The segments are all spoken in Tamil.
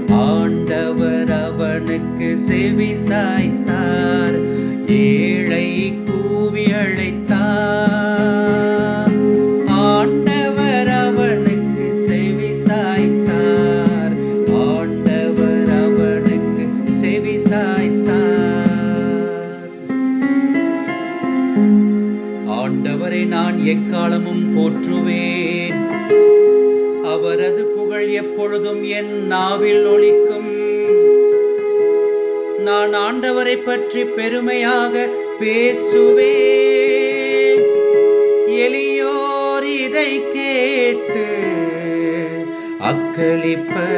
ஆண்டவர் அவனுக்கு செவி சாய்த்தார். ஏழை கூவி அழைத்தார். ஆண்டவர் அவனுக்கு செவி சாய்த்தார். ஆண்டவர் அவனுக்கு செவி சாய்த்தார். ஆண்டவரை நான் எக்காலமும் போற்றுவேன். அவரது புகழ் எப்பொழுதும் என் நாவில் ஒலிக்கும். நான் ஆண்டவரை பற்றி பெருமையாக பேசுவேன். எளியோர் இதை கேட்டு அக்களிப்பர்.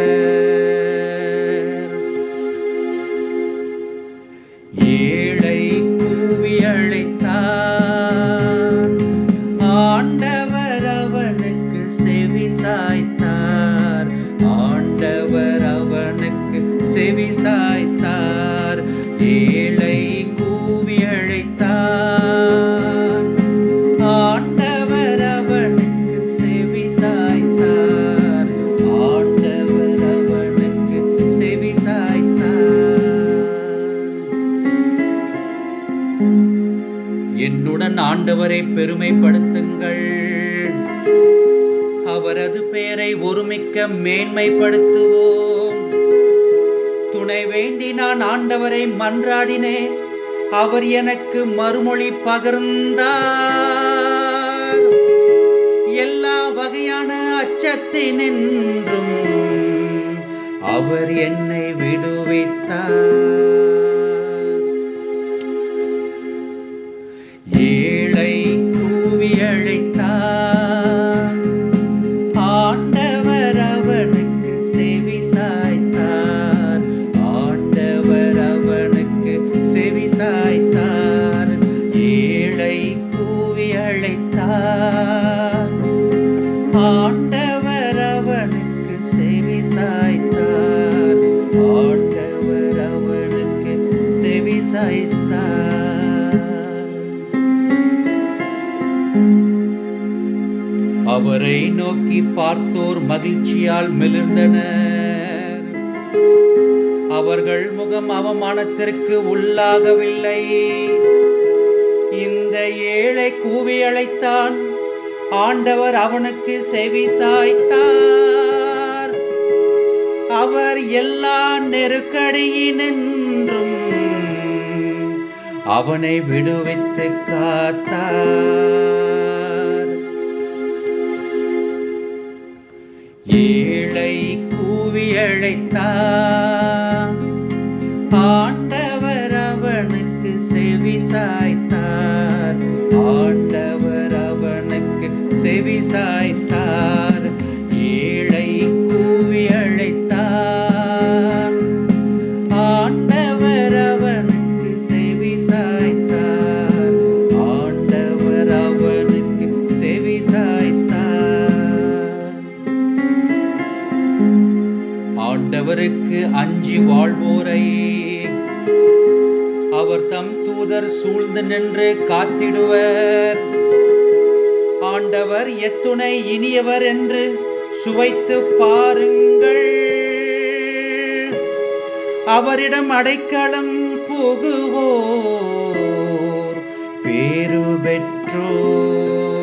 ஏழை கூவி அழைத்தார். ஆண்டவர் அவனுக்கு செவி சாய்த்தார். ஆண்டவர் அவனுக்கு செவி சாய்த்தார். ஏழை கூவி அழைத்தார். ஆண்டவர் அவனுக்கு செவி சாய்த்தார். ஆண்டவர் அவனுக்கு செவி சாய்த்தார். என்னுடன் ஆண்டவரை பெருமைப்படுத்துங்கள். அவரது பெயரை ஒருமிக்க மேன்மைப்படுத்துவோம். துணை வேண்டி நான் ஆண்டவரை மன்றாடினேன். அவர் எனக்கு மறுமொழி பகிர்ந்தார். எல்லா வகையான அச்சத்தினின்றும் அவர் என்னை விடுவித்தார். ஏழை கூவி அழைத்தார். ஆண்டவர் அவனுக்கு செவி சாய்த்தார். ஆண்டவர் அவனுக்கு செவி சாய்த்தார். ஏழை கூவி அழைத்தார். ஆண்டவர் அவனுக்கு செவி சாய்த்தார். ஆண்டவர் அவனுக்கு செவி சாய்த்தார். அவரை நோக்கி பார்த்தோர் மகிழ்ச்சியால் மிளிர்ந்தனர். அவர்கள் முகம் அவமானத்திற்கு உள்ளாகவில்லை. இந்த ஏழை கூவி அழைத்தான். ஆண்டவர் அவனுக்கு செவி சாய்த்தார். அவர் எல்லா நெருக்கடியினின்றும் அவனை விடுவித்து காத்தார். ஏழை கூவி அழைத்தார். ஆண்டவர் அவனுக்கு செவி சாய்த்தார். ஆண்டவர் அவனுக்கு செவி சாய்த்தார். ஏழை கூவி அழைத்தார். ஆண்டவர் அவனுக்கு செவி சாய்த்தார். ஆண்டவர் அவனுக்கு செவி சாய்த்தார். ஆண்டவருக்கு அஞ்சி வாழ்வோரை அவர் தம் தூதர் சூழ்ந்து நின்று காத்திடுவர். ஆண்டவர் எத்துணை இனியவர் என்று சுவைத்து பாருங்கள். அவரிடம் அடைக்கலம் புகுவோர் பேறு பெற்றோர்.